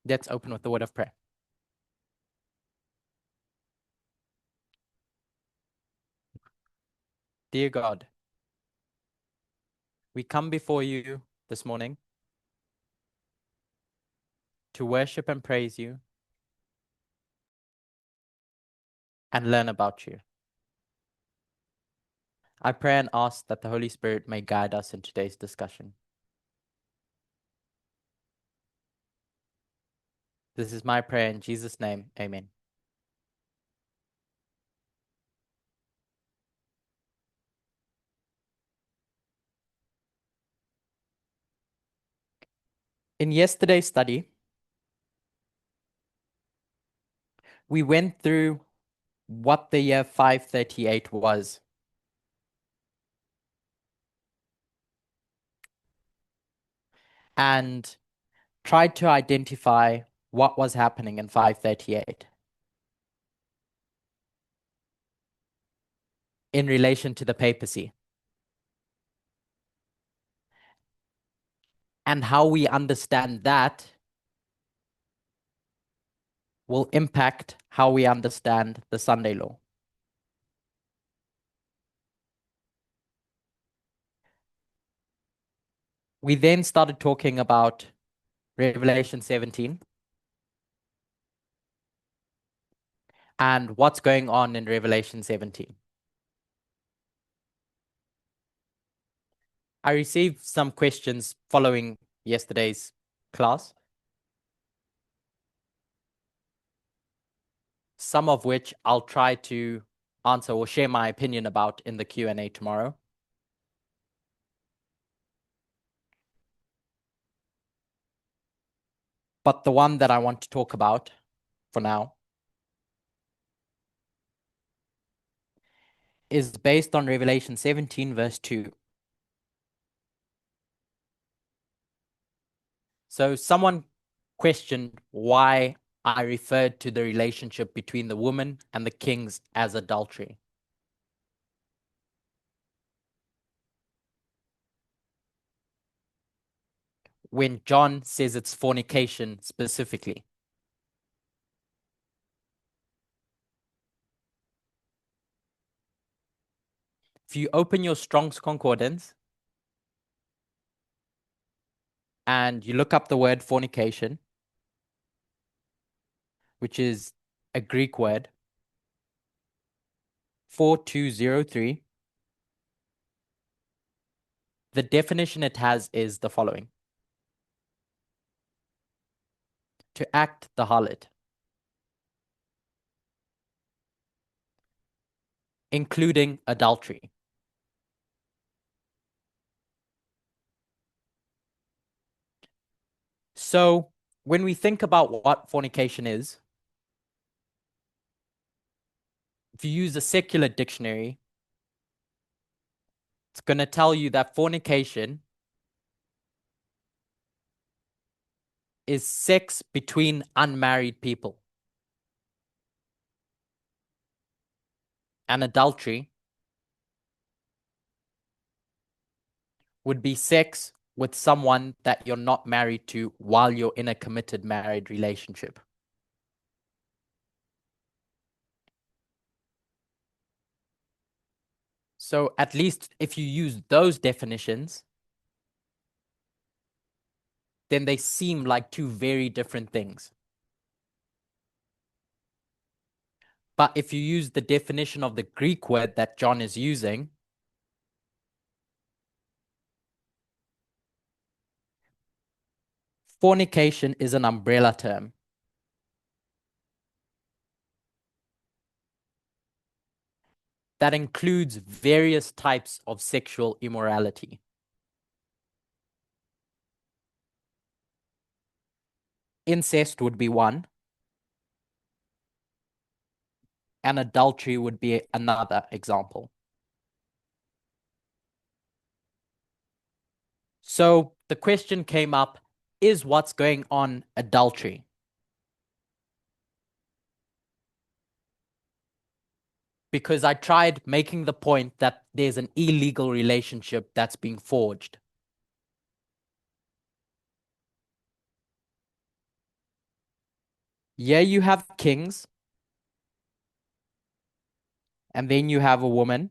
Let's open with the word of prayer. Dear God, we come before you this morning to worship and praise you and learn about you. I pray and ask that the Holy Spirit may guide us in today's discussion. This is my prayer in Jesus' name. Amen. In yesterday's study, we went through what the year 538 was. And tried to identify what was happening in 538 in relation to the papacy and how we understand that will impact how we understand the Sunday law. We then started talking about Revelation 17 and what's going on in Revelation 17. I received some questions following yesterday's class, some of which I'll try to answer or share my opinion about in the Q&A tomorrow. But the one that I want to talk about for now is based on Revelation 17, verse 2. So someone questioned why I referred to the relationship between the woman and the kings as adultery. When John says it's fornication specifically. If you open your Strong's Concordance and you look up the word fornication, which is a Greek word, 4203, the definition it has is the following: to act the harlot, including adultery. So when we think about what fornication is, if you use a secular dictionary, it's going to tell you that fornication is sex between unmarried people. And adultery would be sex with someone that you're not married to while you're in a committed married relationship. So at least if you use those definitions, then they seem like two very different things. But if you use the definition of the Greek word that John is using, fornication is an umbrella term. That includes various types of sexual immorality. Incest would be one, and adultery would be another example. So the question came up, is what's going on adultery? Because I tried making the point that there's an illegal relationship that's being forged. Yeah, you have kings, and then you have a woman,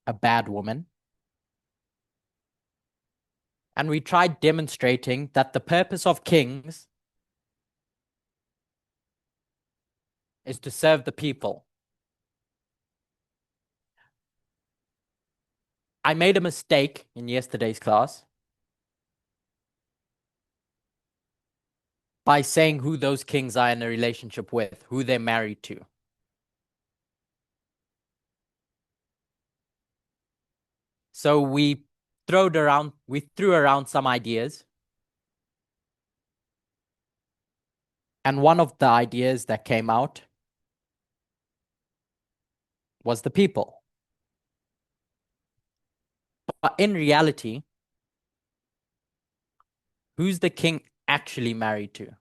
a bad woman. And we tried demonstrating that the purpose of kings is to serve the people. I made a mistake in yesterday's class by saying who those kings are in a relationship with, who they're married to. So we threw around some ideas. And one of the ideas that came out was the people. But in reality, who's the king actually married to?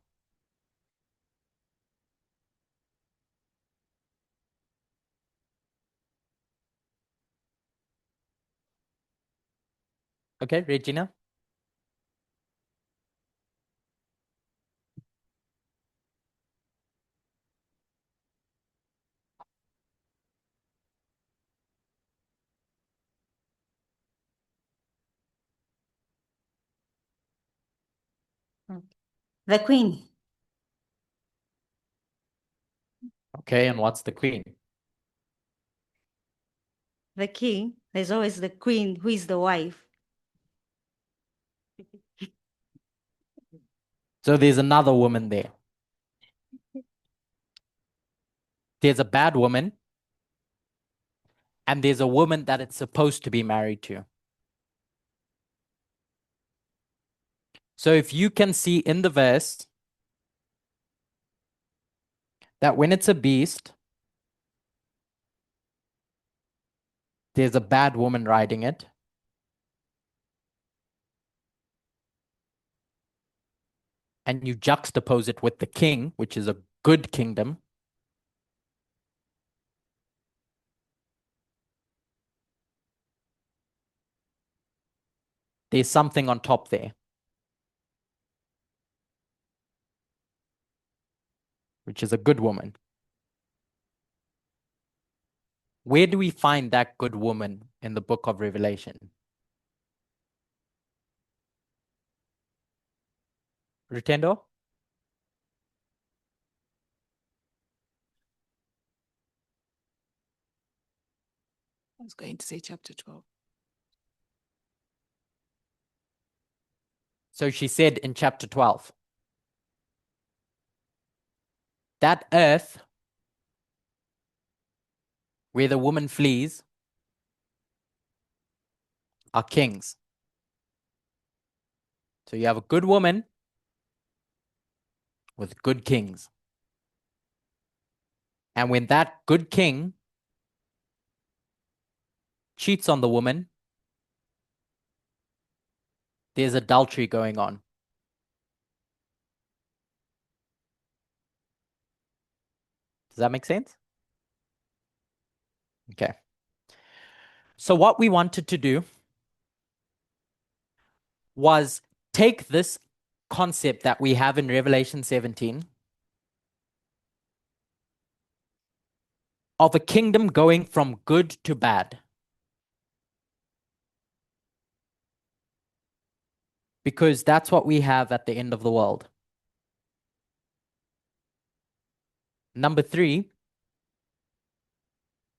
Okay, Regina? The queen. Okay, and what's the queen? The king. There's always the queen who is the wife. So there's another woman there. There's a bad woman, and there's a woman that it's supposed to be married to. So if you can see in the verse that when it's a beast, there's a bad woman riding it. And you juxtapose it with the king, which is a good kingdom. There's something on top there, which is a good woman. Where do we find that good woman in the book of Revelation? Rutendo? I was going to say chapter 12. So she said in chapter 12, that earth where the woman flees are kings. So you have a good woman with good kings. And when that good king cheats on the woman, there's adultery going on. Does that make sense? Okay. So what we wanted to do was take this concept that we have in Revelation 17 of a kingdom going from good to bad. Because that's what we have at the end of the world. Number 3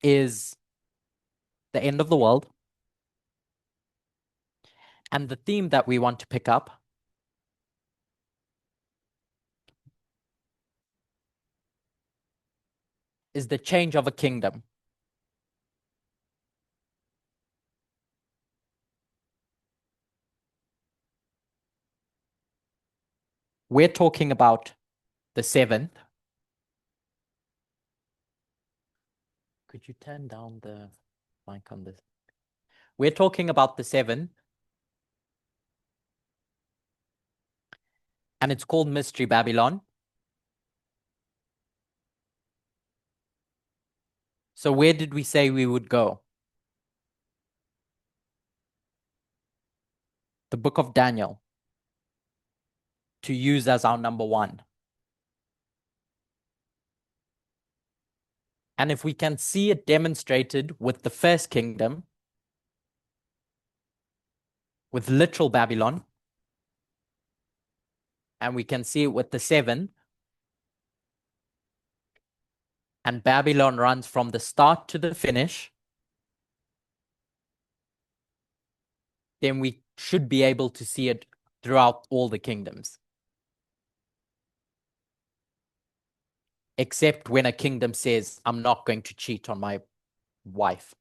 is the end of the world. And the theme that we want to pick up is the change of a kingdom. We're talking about the 7th. Could you turn down the mic on this? We're talking about the 7th. And it's called Mystery Babylon. So where did we say we would go? The book of Daniel to use as our number 1. And if we can see it demonstrated with the first kingdom, with literal Babylon, and we can see it with the seven, and Babylon runs from the start to the finish, then we should be able to see it throughout all the kingdoms. Except when a kingdom says, I'm not going to cheat on my wife.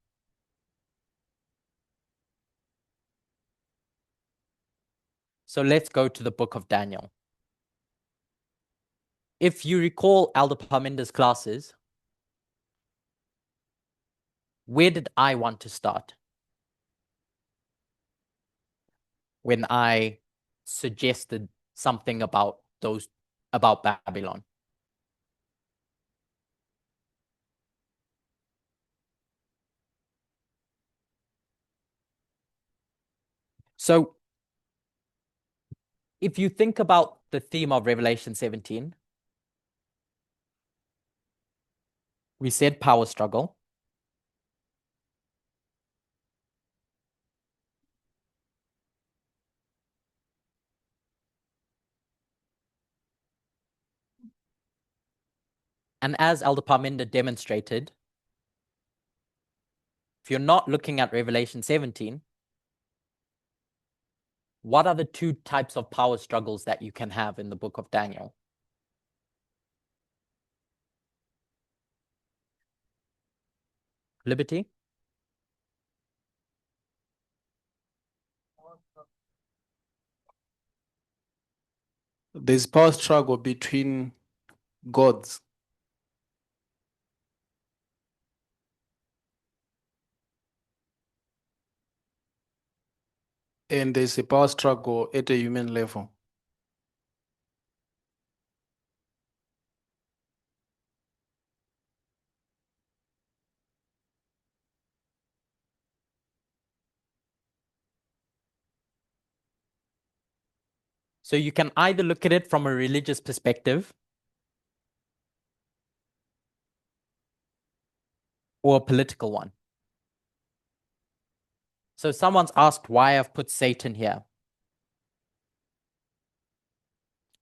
So let's go to the book of Daniel. If you recall Elder Parminder's classes, where did I want to start? When I suggested something about Babylon. So if you think about the theme of Revelation 17, we said power struggle. And as Elder Parminder demonstrated, if you're not looking at Revelation 17, what are the two types of power struggles that you can have in the book of Daniel? Liberty? There's power struggle between gods. And there's a power struggle at a human level. So you can either look at it from a religious perspective or a political one. So someone's asked why I've put Satan here.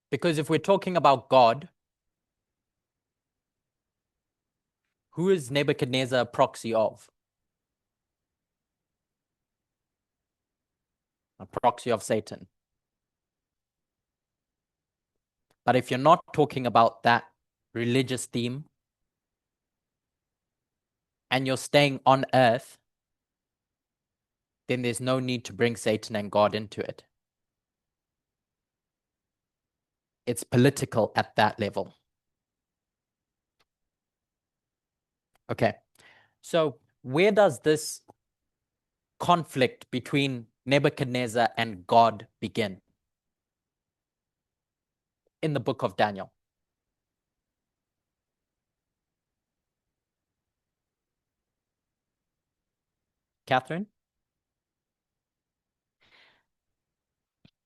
Because if we're talking about God, who is Nebuchadnezzar a proxy of? A proxy of Satan. But if you're not talking about that religious theme and you're staying on earth, then there's no need to bring Satan and God into it. It's political at that level. Okay, so where does this conflict between Nebuchadnezzar and God begin? In the book of Daniel. Catherine?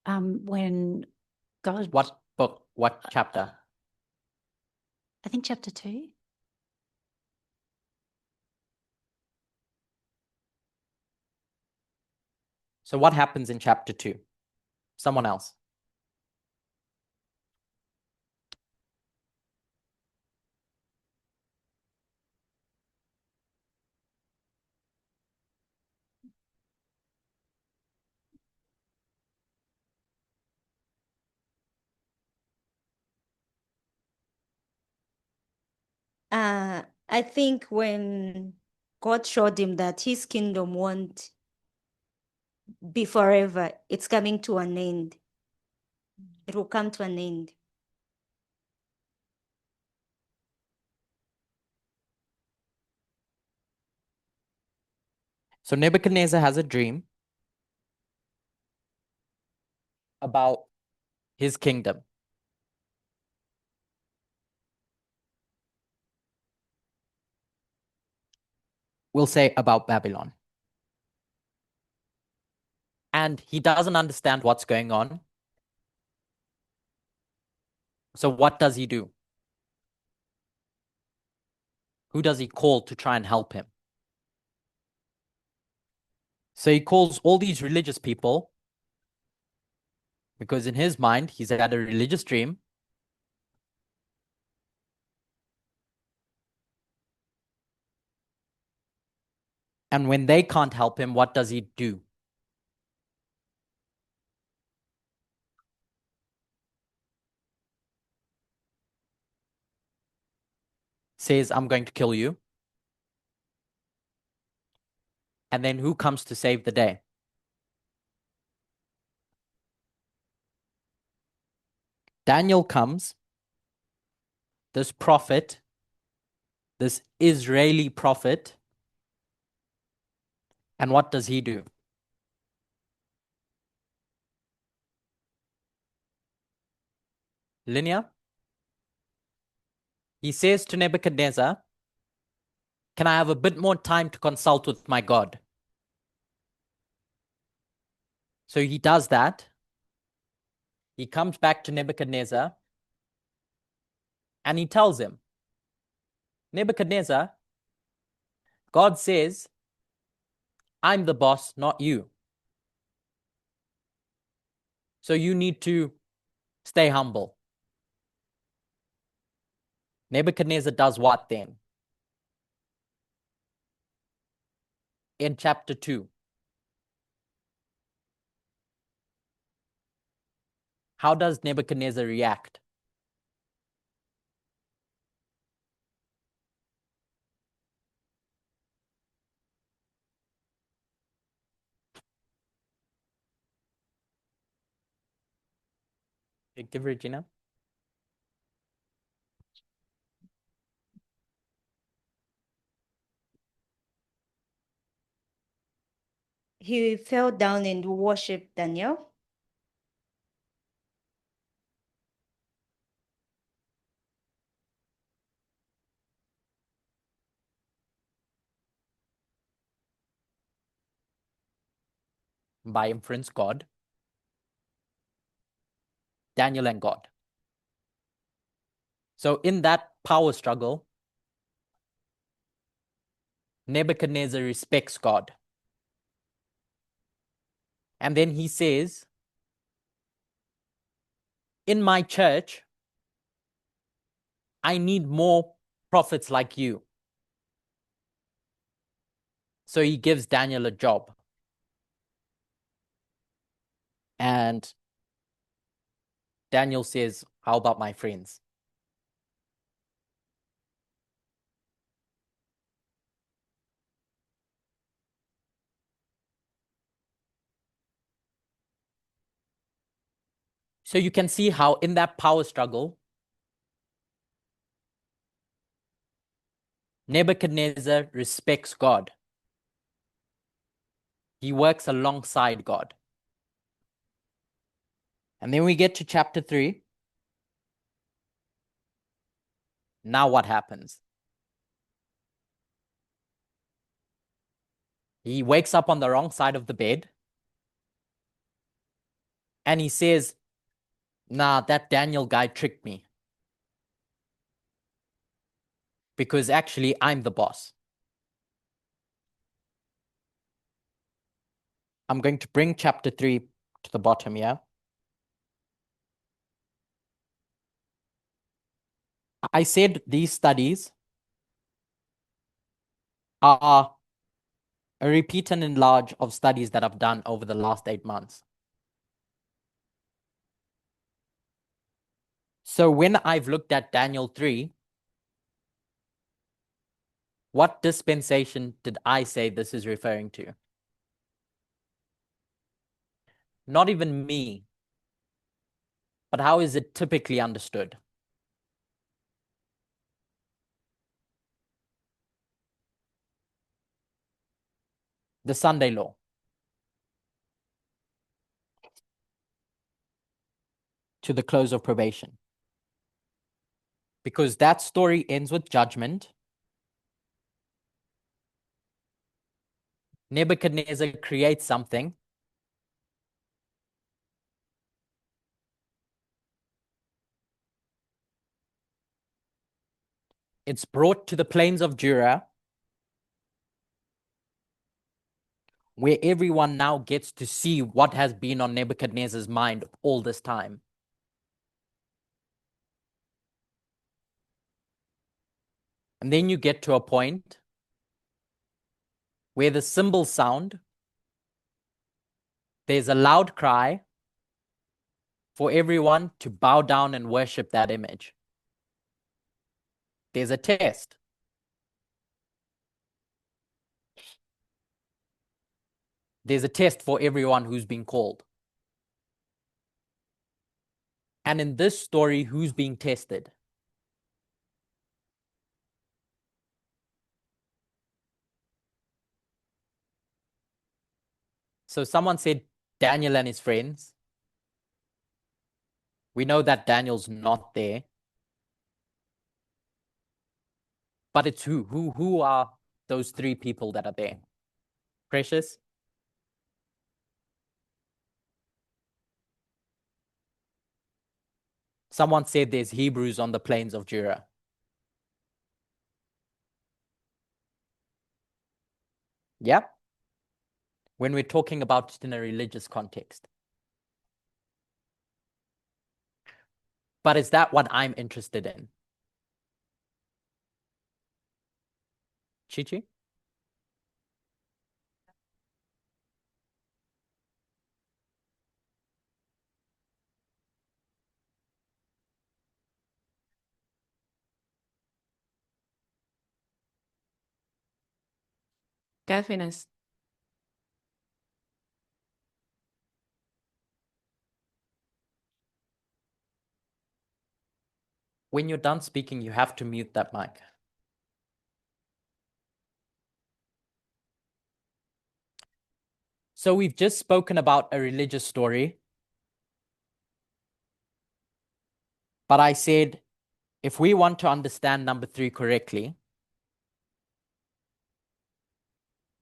When God, What book? What chapter? I think chapter 2. So what happens in chapter 2? Someone else. I think when God showed him that his kingdom won't be forever, it's coming to an end. It will come to an end. So Nebuchadnezzar has a dream about his kingdom. We'll say about Babylon. And he doesn't understand what's going on. So what does he do? Who does he call to try and help him? So he calls all these religious people because in his mind, he's had a religious dream. And when they can't help him, what does he do? Says, I'm going to kill you. And then who comes to save the day? Daniel comes, this prophet, this Israeli prophet. And what does he do? Linear? He says to Nebuchadnezzar, can I have a bit more time to consult with my God? So he does that. He comes back to Nebuchadnezzar and he tells him, Nebuchadnezzar, God says, I'm the boss, not you. So you need to stay humble. Nebuchadnezzar does what then? In chapter 2. How does Nebuchadnezzar react? Give Regina. He fell down and worshipped Daniel. By inference, God. Daniel and God. So in that power struggle, Nebuchadnezzar respects God. And then he says, in my church, I need more prophets like you. So he gives Daniel a job. And Daniel says, how about my friends? So you can see how in that power struggle, Nebuchadnezzar respects God. He works alongside God. And then we get to chapter 3. Now what happens? He wakes up on the wrong side of the bed. And he says, nah, that Daniel guy tricked me. Because actually, I'm the boss. I'm going to bring chapter 3 to the bottom here. I said these studies are a repeat and enlarge of studies that I've done over the last 8 months. So when I've looked at Daniel 3, what dispensation did I say this is referring to? Not even me, but how is it typically understood? The Sunday law. To the close of probation. Because that story ends with judgment. Nebuchadnezzar creates something. It's brought to the plains of Jura, where everyone now gets to see what has been on Nebuchadnezzar's mind all this time. And then you get to a point where the cymbals sound, there's a loud cry for everyone to bow down and worship that image. There's a test. There's a test for everyone who's been called. And in this story, who's being tested? So someone said Daniel and his friends. We know that Daniel's not there. But it's who? Who are those three people that are there? Precious? Someone said there's Hebrews on the plains of Jura. Yeah? When we're talking about it in a religious context. But is that what I'm interested in? Chichi? Deafness. When you're done speaking, you have to mute that mic. So we've just spoken about a religious story. But I said, if we want to understand number 3 correctly,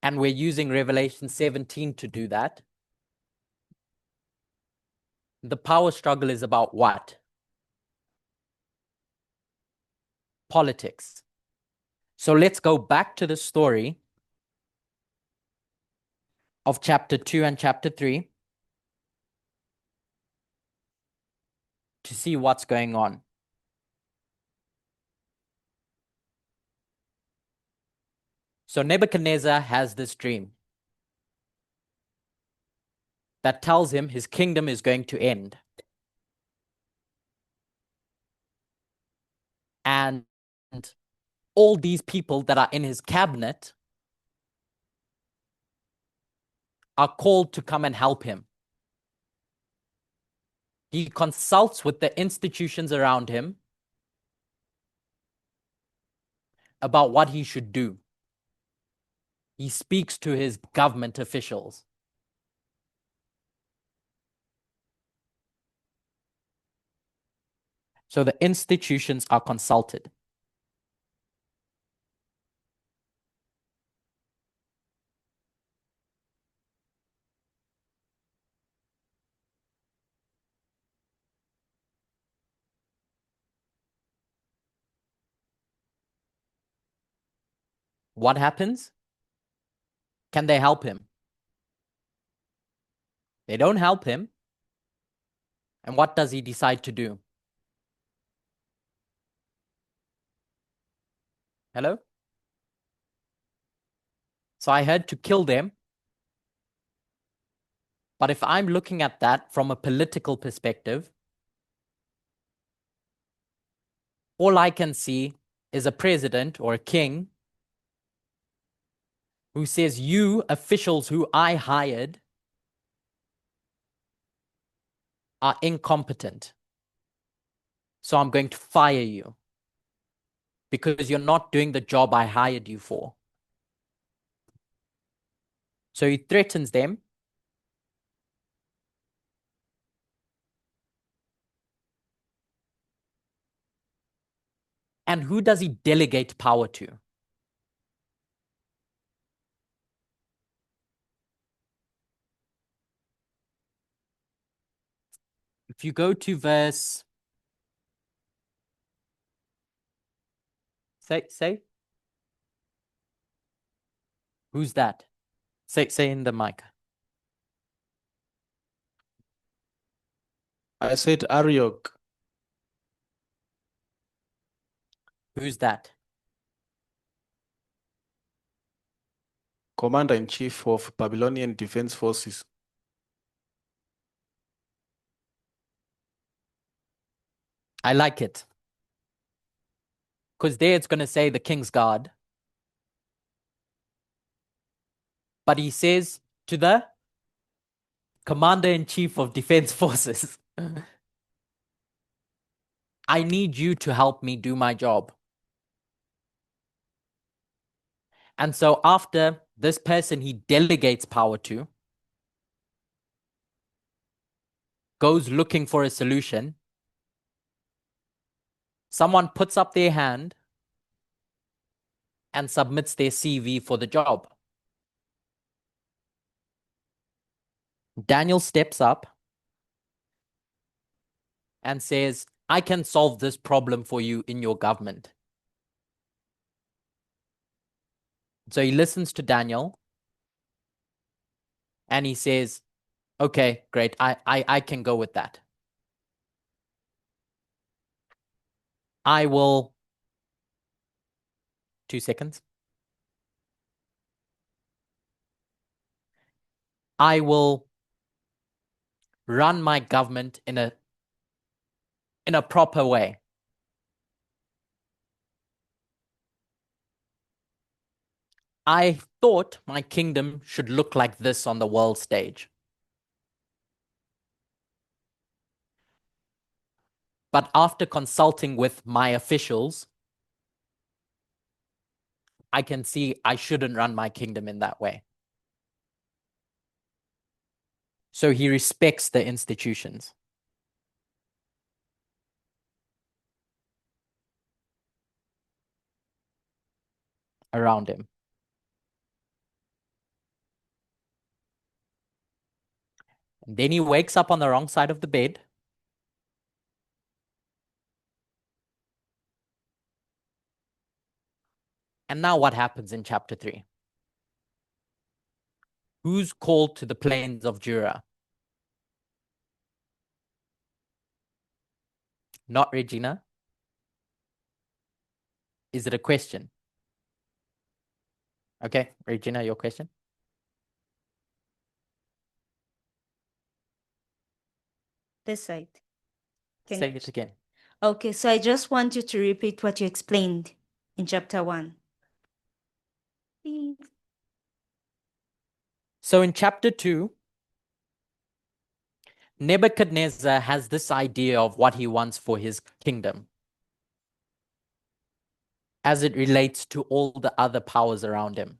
and we're using Revelation 17 to do that, the power struggle is about what? Politics. So let's go back to the story of chapter 2 and chapter 3 to see what's going on. So Nebuchadnezzar has this dream that tells him his kingdom is going to end. And all these people that are in his cabinet are called to come and help him. He consults with the institutions around him about what he should do. He speaks to his government officials. So the institutions are consulted. What happens? Can they help him? They don't help him. And what does he decide to do? Hello? So I heard to kill them. But if I'm looking at that from a political perspective, all I can see is a president or a king who says, you officials who I hired are incompetent. So I'm going to fire you because you're not doing the job I hired you for. So he threatens them. And who does he delegate power to? If you go to verse Say. Who's that? Say in the mic. I said Ariok, Who's that? Commander-in-Chief of Babylonian Defense Forces. I like it. Because there it's going to say the king's guard. But he says to the commander-in-chief of defense forces, I need you to help me do my job. And so after this person he delegates power to goes looking for a solution, someone puts up their hand and submits their CV for the job. Daniel steps up and says, I can solve this problem for you in your government. So he listens to Daniel and he says, okay, great. I can go with that. I will, 2 seconds. I will run my government in a proper way. I thought my kingdom should look like this on the world stage. But after consulting with my officials, I can see I shouldn't run my kingdom in that way. So he respects the institutions around him. And then he wakes up on the wrong side of the bed. And now what happens in chapter 3? Who's called to the plains of Jura? Not Regina. Is it a question? Okay, Regina, your question? This side. Say it again. Okay, so I just want you to repeat what you explained in chapter 1. Please. So in chapter 2, Nebuchadnezzar has this idea of what he wants for his kingdom as it relates to all the other powers around him.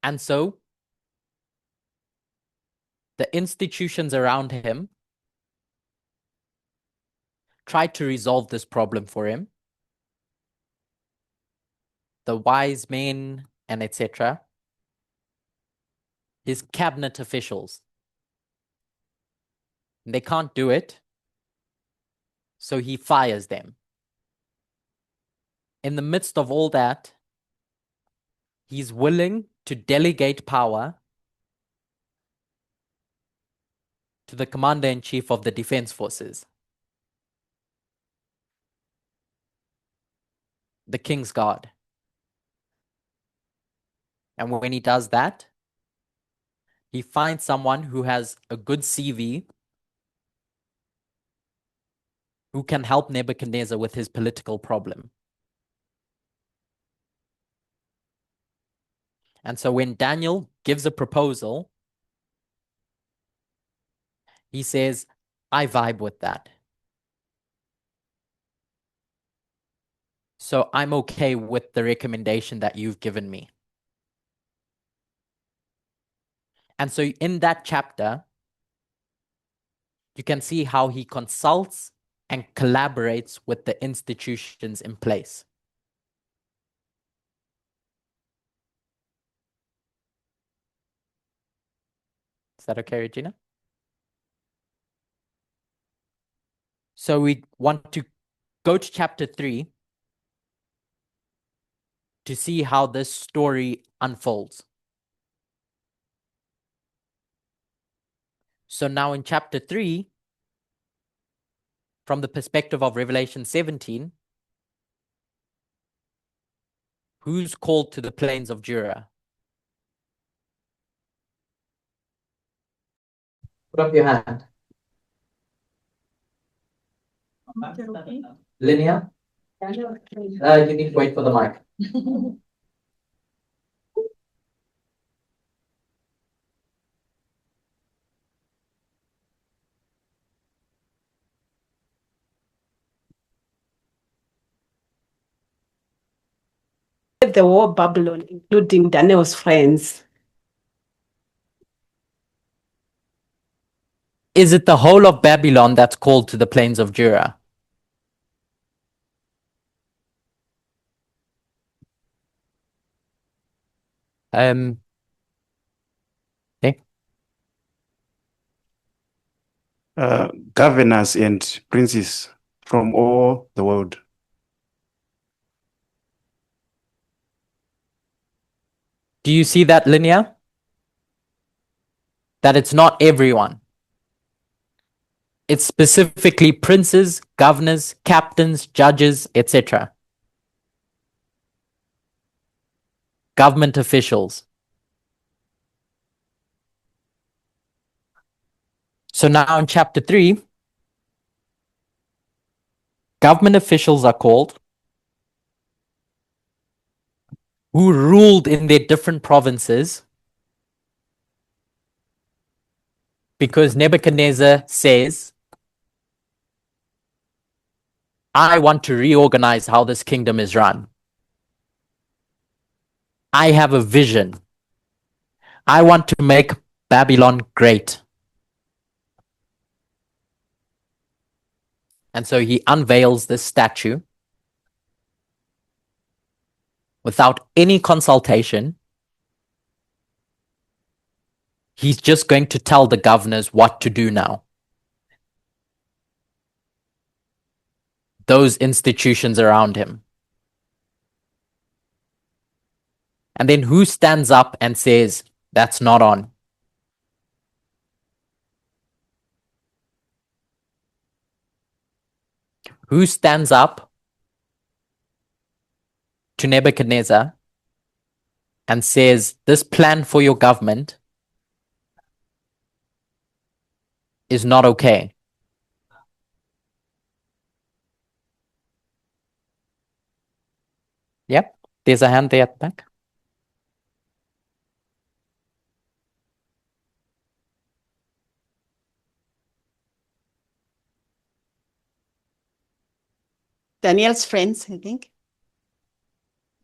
And so the institutions around him try to resolve this problem for him. The wise men and etc. His cabinet officials. They can't do it, so he fires them. In the midst of all that, he's willing to delegate power to the commander-in-chief of the defense forces, the king's guard. And when he does that, he finds someone who has a good CV, who can help Nebuchadnezzar with his political problem. And so when Daniel gives a proposal, he says, I vibe with that. So I'm okay with the recommendation that you've given me. And so in that chapter, you can see how he consults and collaborates with the institutions in place. Is that okay, Regina? So we want to go to chapter 3 to see how this story unfolds. So now in chapter 3, from the perspective of Revelation 17, who's called to the plains of Jura? Put up your hand. Linear? You need to wait for the mic. The whole Babylon, including Daniel's friends. Is it the whole of Babylon that's called to the plains of Jura? Okay. Governors and princes from all the world. Do you see that, Linear? That it's not everyone. It's specifically princes, governors, captains, judges, etc. Government officials. So now in chapter 3, government officials are called who ruled in their different provinces because Nebuchadnezzar says, I want to reorganize how this kingdom is run. I have a vision. I want to make Babylon great. And so he unveils this statue without any consultation. He's just going to tell the governors what to do now. Those institutions around him. And then who stands up and says, that's not on? Who stands up to Nebuchadnezzar and says, this plan for your government is not okay? Yep, there's a hand there at the back. Daniel's friends, I think.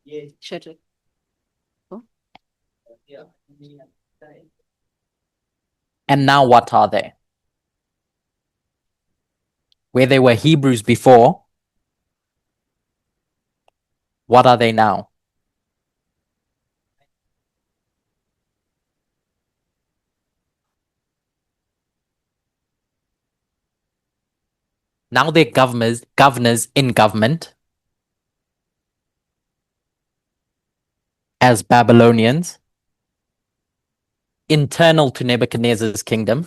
Yeah. Shadrach. Oh. And now what are they? Where they were Hebrews before, what are they now? Now they're governors in government as Babylonians, internal to Nebuchadnezzar's kingdom.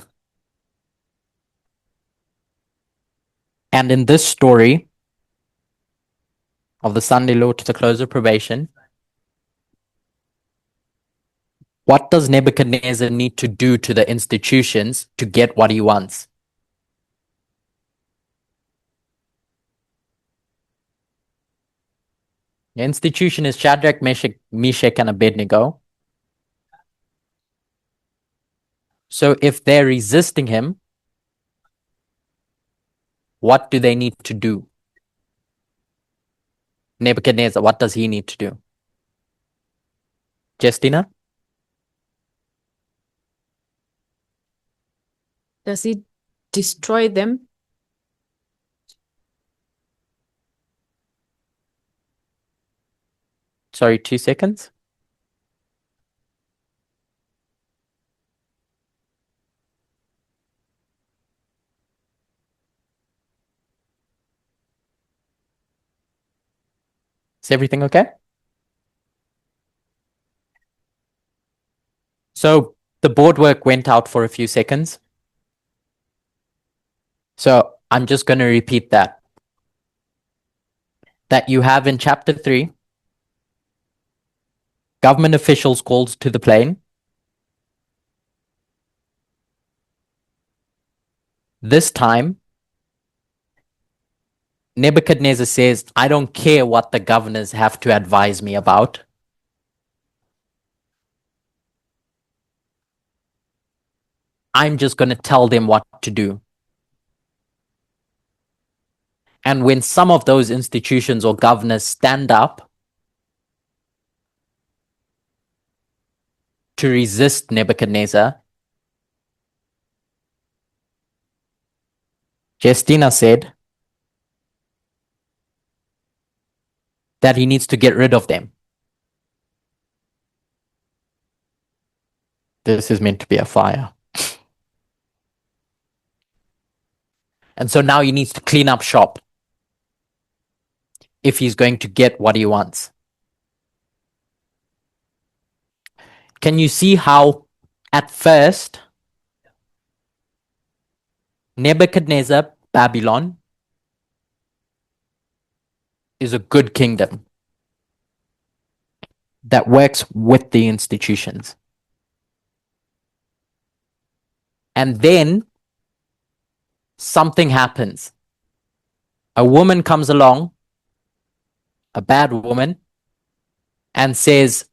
And in this story of the Sunday law to the close of probation, what does Nebuchadnezzar need to do to the institutions to get what he wants? The institution is Shadrach, Meshach, and Abednego. So if they're resisting him, what do they need to do? Nebuchadnezzar, what does he need to do? Justina? Does he destroy them? Sorry, 2 seconds. Is everything okay? So the board work went out for a few seconds. So I'm just going to repeat that. That you have in chapter 3, government officials called to the plain. This time, Nebuchadnezzar says, I don't care what the governors have to advise me about. I'm just going to tell them what to do. And when some of those institutions or governors stand up to resist Nebuchadnezzar, Justina said that he needs to get rid of them. This is meant to be a fire. And so now he needs to clean up shop if he's going to get what he wants. Can you see how at first Nebuchadnezzar, Babylon, is a good kingdom that works with the institutions. And then something happens. A woman comes along, a bad woman, and says,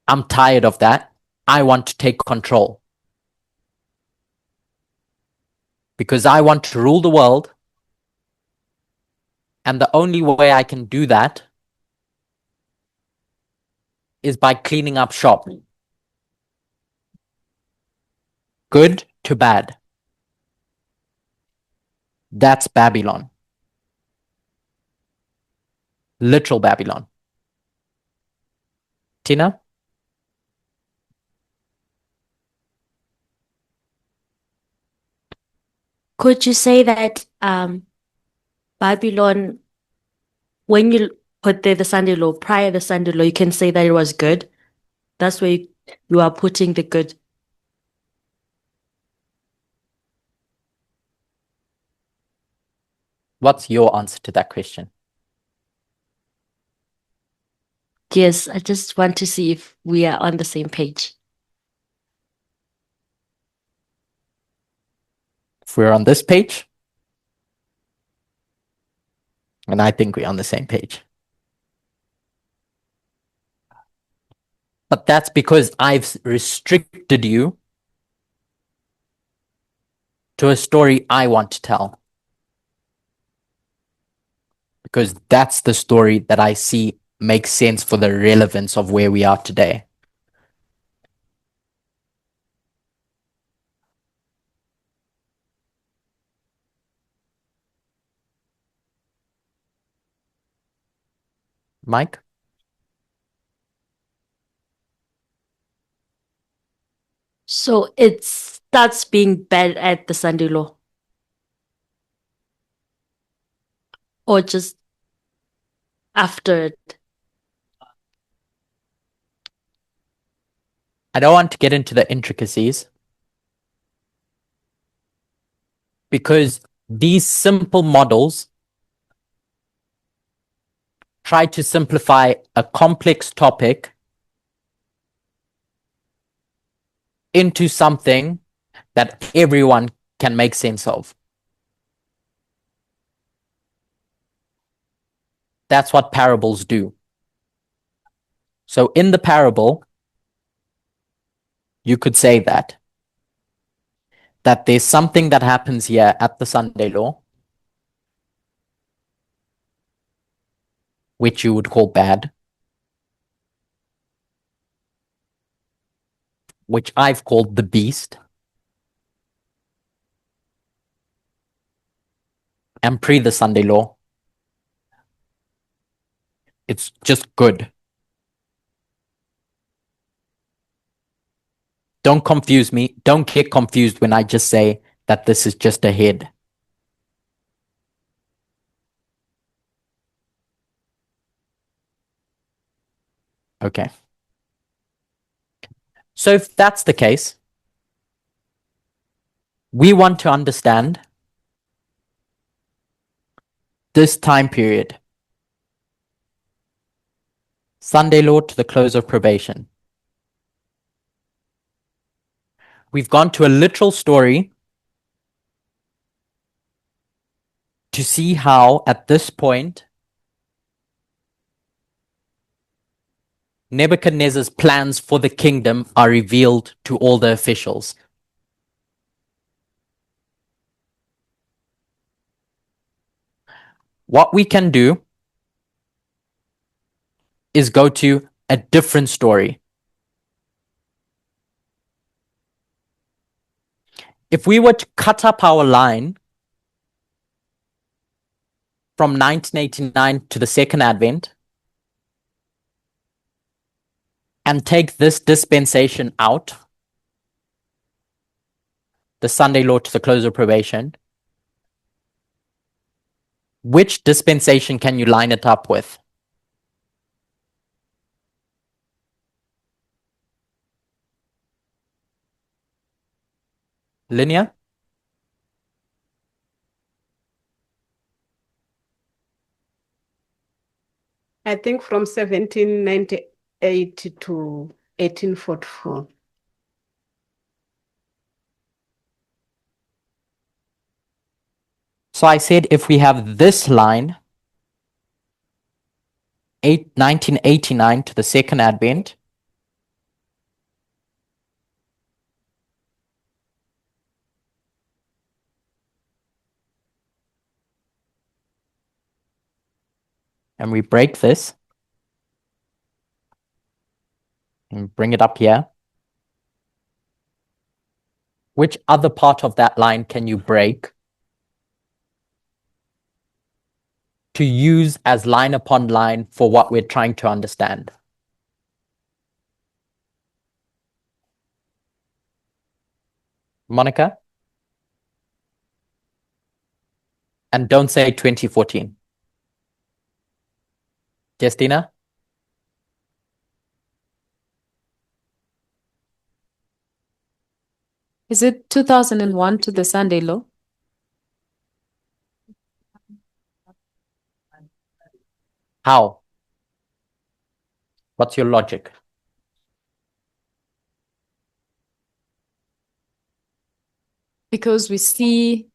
I'm tired of that. I want to take control. Because I want to rule the world. And the only way I can do that is by cleaning up shop. Good to bad. That's Babylon. Literal Babylon. Tina? Could you say that Babylon, when you put there the Sunday law, prior to the Sunday law, you can say that it was good? That's where you are putting the good. What's your answer to that question? Yes, I just want to see if we are on the same page. If we're on this page, and I think we're on the same page. But that's because I've restricted you to a story I want to tell. Because that's the story that I see makes sense for the relevance of where we are today. Mike? So it starts being bad at the Sunday law. Or just after it. I don't want to get into the intricacies because these simple models try to simplify a complex topic into something that everyone can make sense of. That's what parables do. So in the parable, you could say that there's something that happens here at the Sunday law, which you would call bad, which I've called the beast, and pre the Sunday law, it's just good. Don't confuse me. Don't get confused when I just say that this is just a head. Okay. So if that's the case, we want to understand this time period. Sunday law to the close of probation. We've gone to a literal story to see how, at this point, Nebuchadnezzar's plans for the kingdom are revealed to all the officials. What we can do is go to a different story. If we were to cut up our line from 1989 to the second advent and take this dispensation out, the Sunday law to the close of probation, which dispensation can you line it up with? Linear? I think from 1798 to 1844. So I said if we have this line, 1989 to the second advent, and we break this and bring it up here, which other part of that line can you break to use as line upon line for what we're trying to understand? Monica? And don't say 2014. Justina? Is it 2001 to the Sunday law? How? What's your logic? Because we see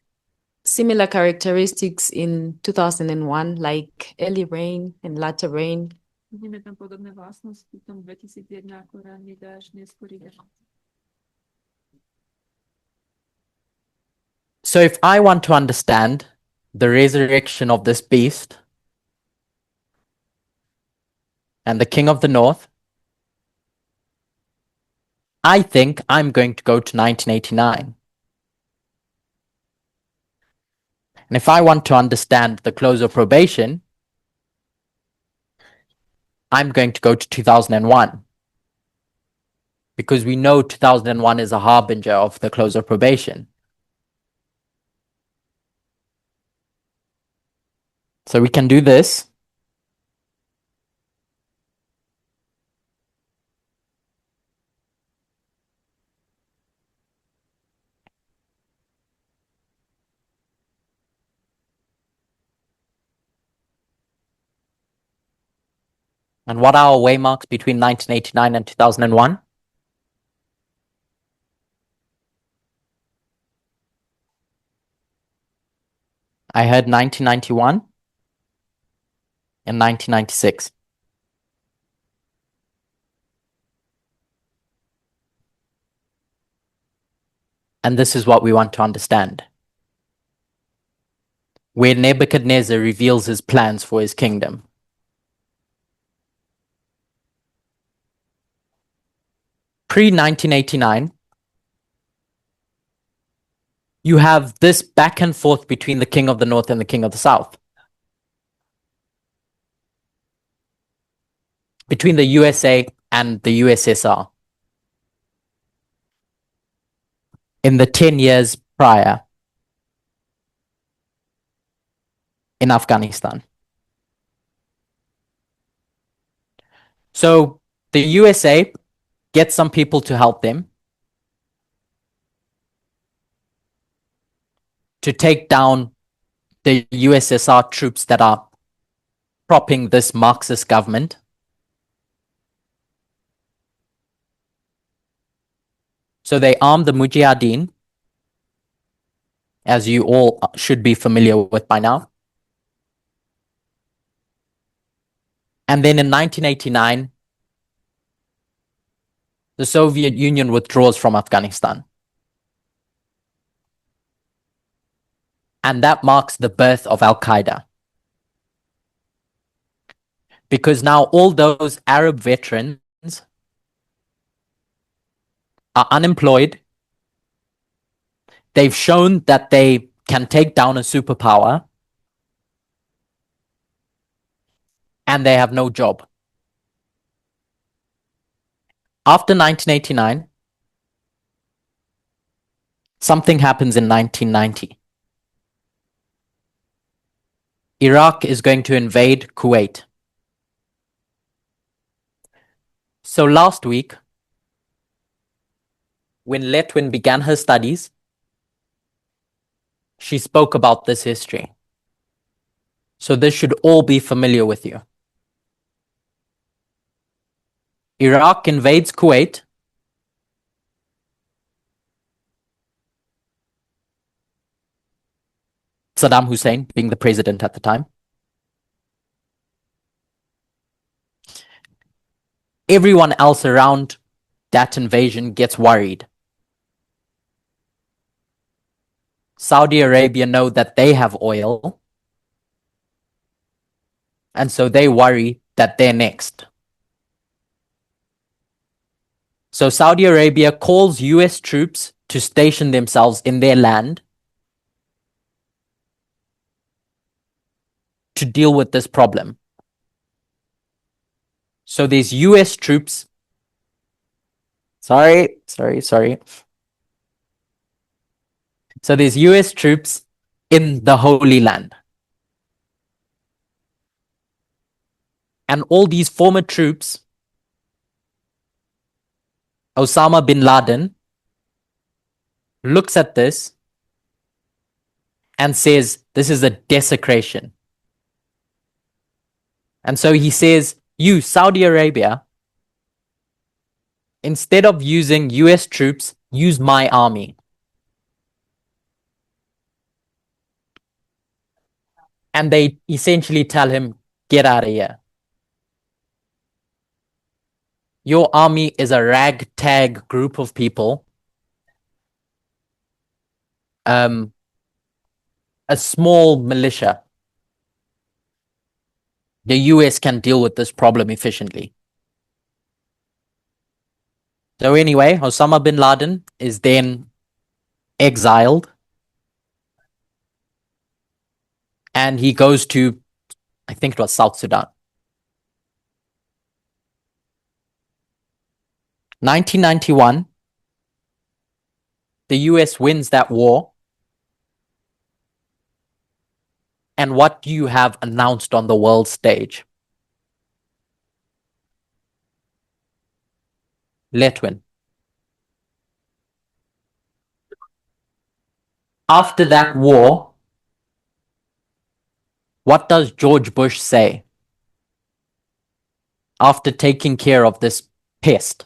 similar characteristics in 2001, like early rain and latter rain. Widzimy tam podobne własności, w tym 2001 jako rannie deszcz, niesporige. So if I want to understand the resurrection of this beast and the king of the north, I think I'm going to go to 1989. And if I want to understand the close of probation, I'm going to go to 2001. Because we know 2001 is a harbinger of the close of probation. So we can do this. And what are our waymarks between 1989 and 2001? I heard 1991 and 1996. And this is what we want to understand. Where Nebuchadnezzar reveals his plans for his kingdom. Pre-1989, you have this back and forth between the king of the north and the king of the south. Between the USA and the USSR. In the 10 years prior in Afghanistan. So The USA gets some people to help them to take down the USSR troops that are propping this Marxist government. So they arm the Mujahideen, as you all should be familiar with by now. And then in 1989, the Soviet Union withdraws from Afghanistan. And that marks the birth of Al-Qaeda. Because now all those Arab veterans are unemployed. They've shown that they can take down a superpower, and they have no job. After 1989, something happens in 1990. Iraq is going to invade Kuwait. So last week, when Letwin began her studies, she spoke about this history. So this should all be familiar with you. Iraq invades Kuwait. Saddam Hussein being the president at the time. Everyone else around that invasion gets worried. Saudi Arabia know that they have oil, and so they worry that they're next. So Saudi Arabia calls US troops to station themselves in their land to deal with this problem. So there's US troops. Sorry. So there's US troops in the Holy Land. And all these former troops, Osama bin Laden, looks at this and says, this is a desecration. And so he says, you, Saudi Arabia, instead of using US troops, use my army. And they essentially tell him, get out of here. Your army is a ragtag group of people. A small militia. The US can deal with this problem efficiently. So anyway, Osama bin Laden is then exiled. And he goes to, I think it was South Sudan. 1991, the US wins that war. And what do you have announced on the world stage? Letwin. After that war, what does George Bush say? After taking care of this pest.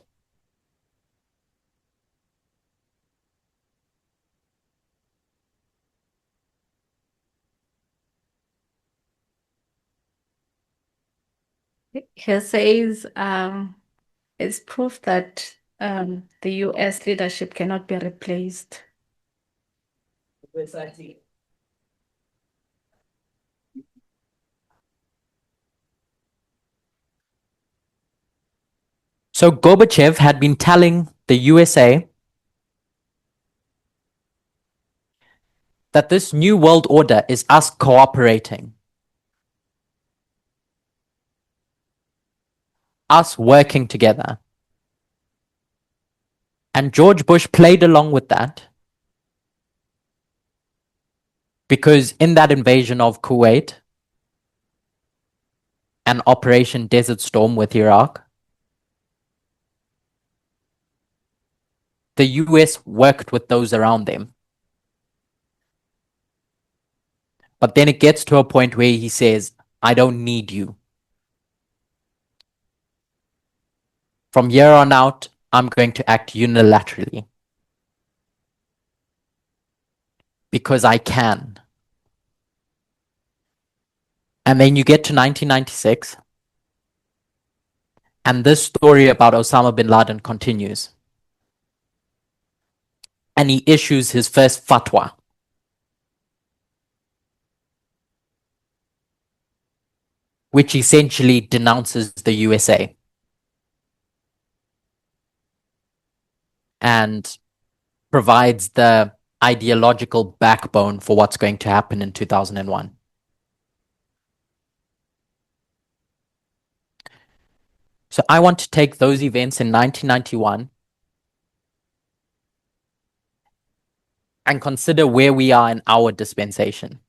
He says it's proof that the US leadership cannot be replaced. So Gorbachev had been telling the USA that this new world order is us cooperating, us working together. And George Bush played along with that because in that invasion of Kuwait and Operation Desert Storm with Iraq, the US worked with those around them. But then it gets to a point where he says, I don't need you. From here on out, I'm going to act unilaterally. Because I can. And then you get to 1996, and this story about Osama bin Laden continues. And he issues his first fatwa. Which essentially denounces the USA. And provides the ideological backbone for what's going to happen in 2001. So I want to take those events in 1991 and consider where we are in our dispensation.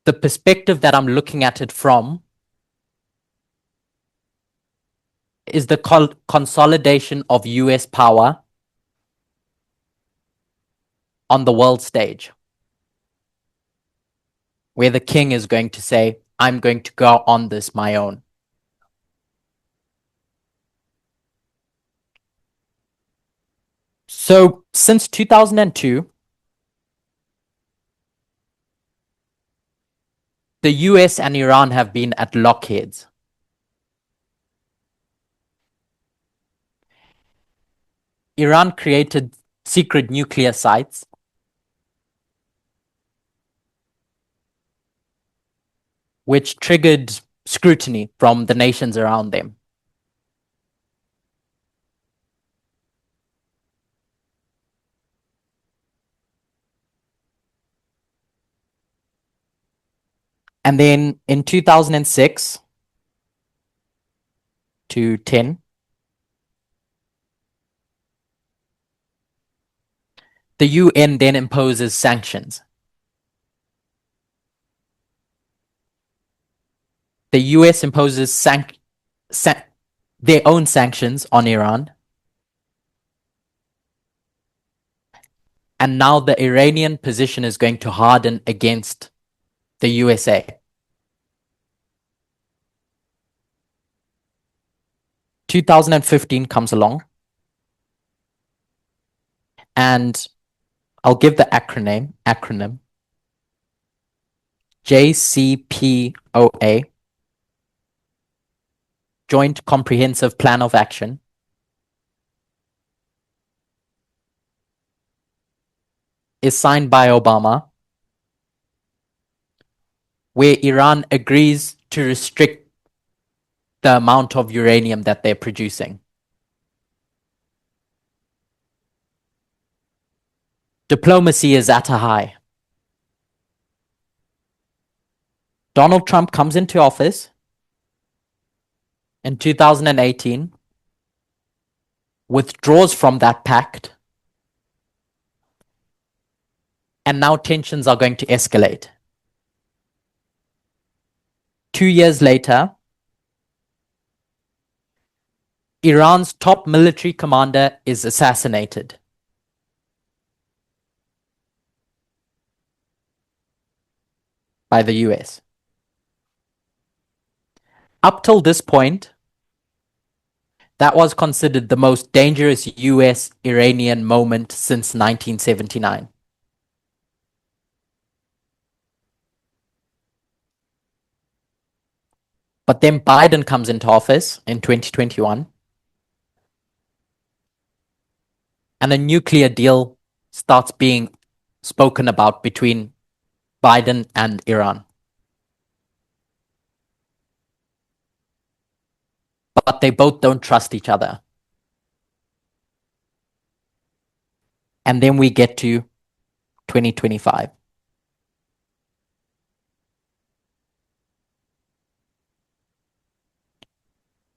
The perspective that I'm looking at it from is the consolidation of US power on the world stage, where the king is going to say, I'm going to go on this my own. So since 2002, the US and Iran have been at loggerheads. Iran created secret nuclear sites, which triggered scrutiny from the nations around them. And then in 2006 to 10, the UN then imposes sanctions. The US imposes their own sanctions on Iran. And now the Iranian position is going to harden against the USA. 2015 comes along, and I'll give the acronym JCPOA, Joint Comprehensive Plan of Action, is signed by Obama, where Iran agrees to restrict the amount of uranium that they're producing. Diplomacy is at a high. Donald Trump comes into office in 2018, withdraws from that pact, and now tensions are going to escalate. 2 years later, Iran's top military commander is assassinated. By the US. Up till this point, that was considered the most dangerous US-Iranian moment since 1979. But then Biden comes into office in 2021, and a nuclear deal starts being spoken about between Biden and Iran. But they both don't trust each other. And then we get to 2025.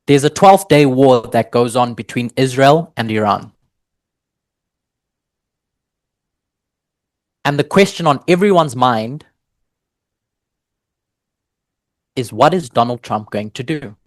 There's a 12-day war that goes on between Israel and Iran. And the question on everyone's mind is, what is Donald Trump going to do?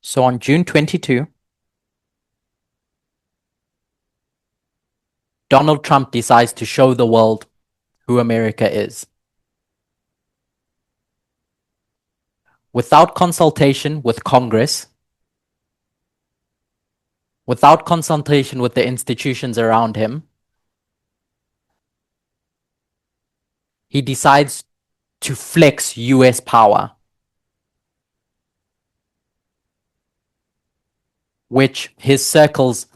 So on June 22, Donald Trump decides to show the world who America is. Without consultation with Congress, without consultation with the institutions around him, he decides to flex US power, which his circles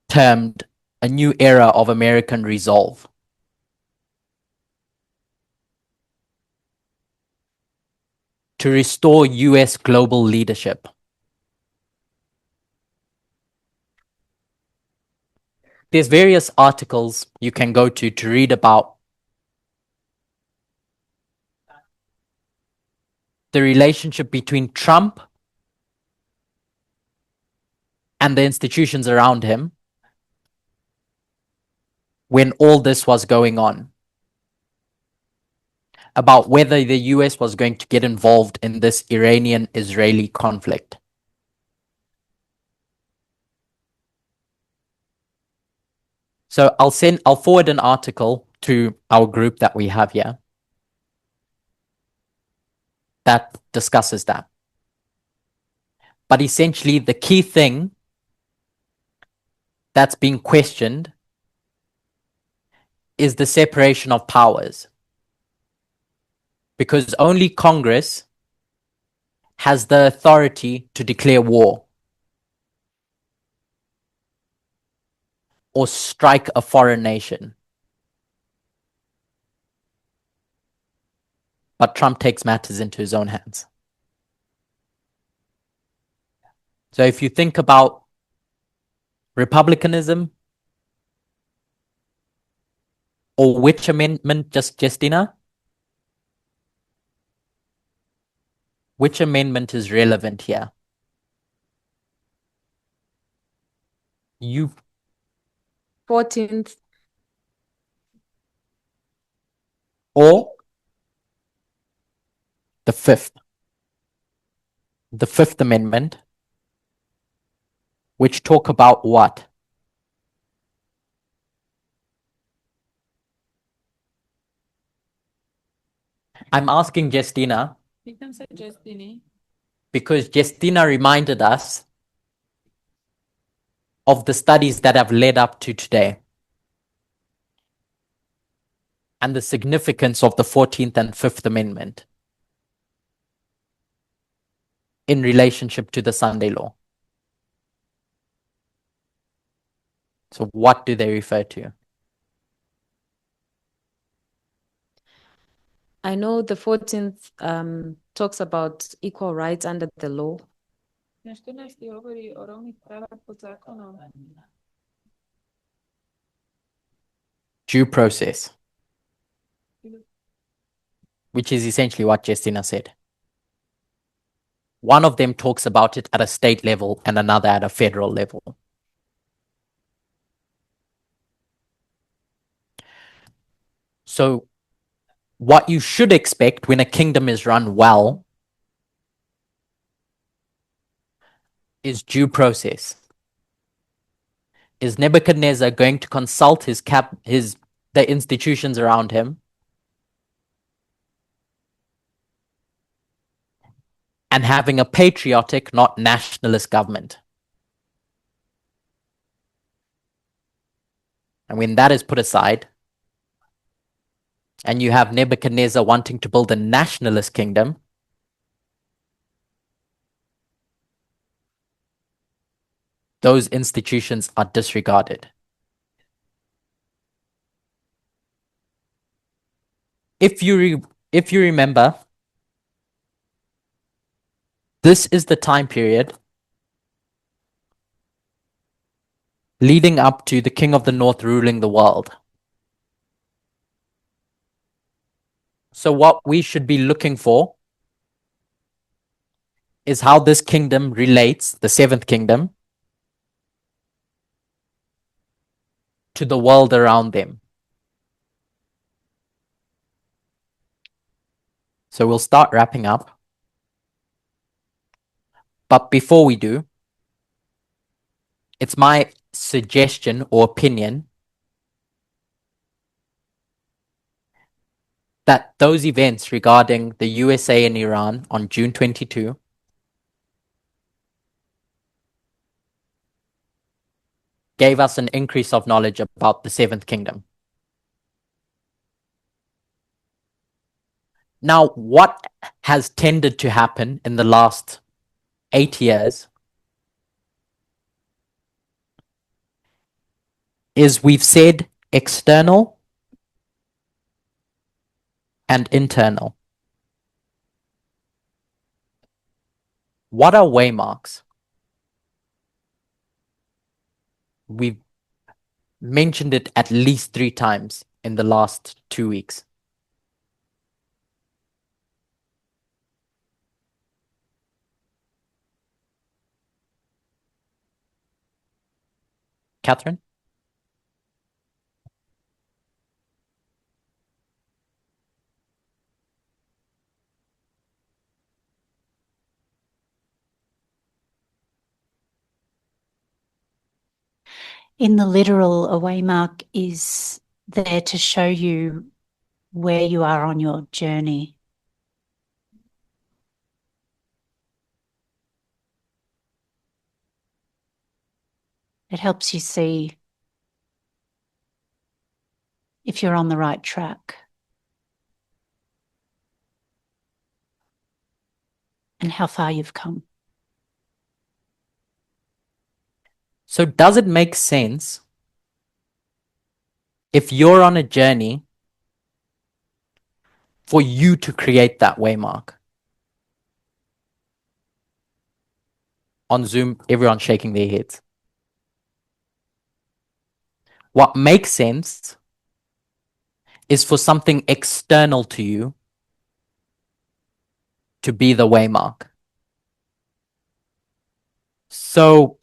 termed a new era of American resolve. To restore US global leadership. There's various articles you can go to read about the relationship between Trump and the institutions around him when all this was going on, about whether the US was going to get involved in this Iranian-Israeli conflict. So I'll forward an article to our group that we have here that discusses that. But essentially, the key thing that's being questioned is the separation of powers. Because only Congress has the authority to declare war or strike a foreign nation. But Trump takes matters into his own hands. So if you think about republicanism, or which amendment, Justina? Which amendment is relevant here? You 14th. or the fifth? The Fifth Amendment, which talk about what? I'm asking Justina You can say Justini. because Justina reminded us of the studies that have led up to today and the significance of the 14th and Fifth Amendment in relationship to the Sunday law. So what do they refer to? I know the 14th talks about equal rights under the law. Na 14 hovorí o rovných právach pod zákonom. Due process, which is essentially what Justina said. One of them talks about it at a state level and another at a federal level. So what you should expect when a kingdom is run well is due process. Is Nebuchadnezzar going to consult the institutions around him and having a patriotic, not nationalist government? And when that is put aside, and you have Nebuchadnezzar wanting to build a nationalist kingdom, those institutions are disregarded. If you remember, this is the time period leading up to the King of the North ruling the world. So what we should be looking for is how this kingdom relates, the seventh kingdom, to the world around them. So we'll start wrapping up. But before we do, it's my suggestion or opinion that those events regarding the USA and Iran on June 22 gave us an increase of knowledge about the seventh kingdom. Now, what has tended to happen in the last 8 years is we've said external and internal. What are waymarks? We've mentioned it at least 3 times in the last 2 weeks. Catherine? In the literal, a waymark is there to show you where you are on your journey. It helps you see if you're on the right track and how far you've come. So does it make sense if you're on a journey for you to create that waymark? On Zoom, everyone's shaking their heads. What makes sense is for something external to you to be the waymark. So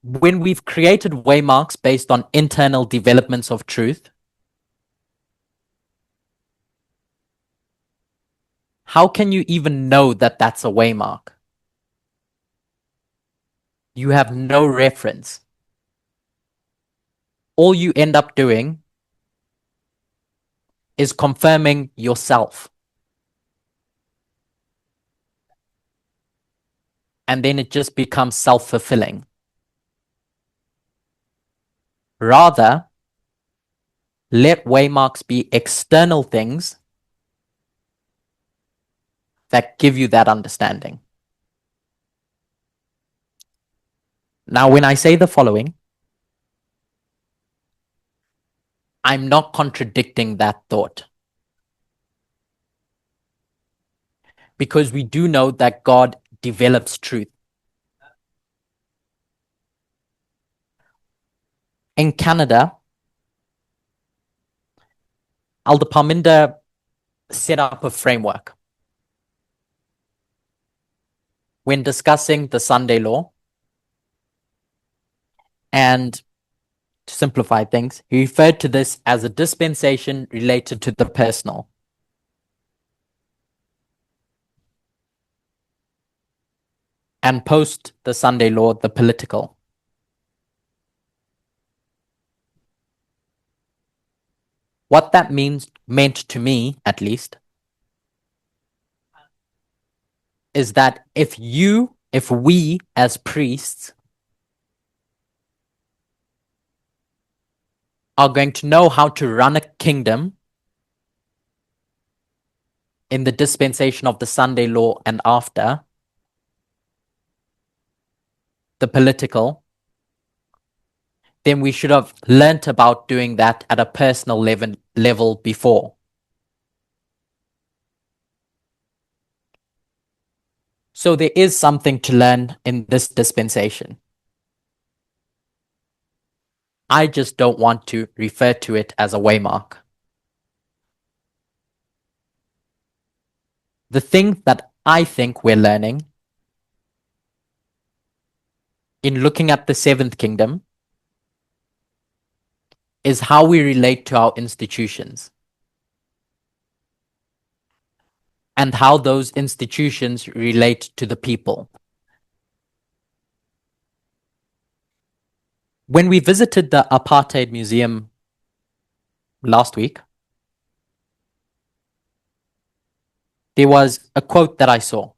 when we've created waymarks based on internal developments of truth, how can you even know that that's a waymark? You have no reference. All you end up doing is confirming yourself. And then it just becomes self-fulfilling. Rather, let waymarks be external things that give you that understanding. Now, when I say the following, I'm not contradicting that thought. Because we do know that God develops truth. In Canada, Elder Parminder set up a framework. When discussing the Sunday law, and to simplify things, he referred to this as a dispensation related to the personal. And post the Sunday law, the political. What that meant to me, at least, is that if we as priests are going to know how to run a kingdom in the dispensation of the Sunday law and after, the political, then we should have learnt about doing that at a personal level before. So there is something to learn in this dispensation. I just don't want to refer to it as a waymark. The thing that I think we're learning in looking at the seventh kingdom is how we relate to our institutions. and how those institutions relate to the people. When we visited the Apartheid Museum last week, there was a quote that I saw.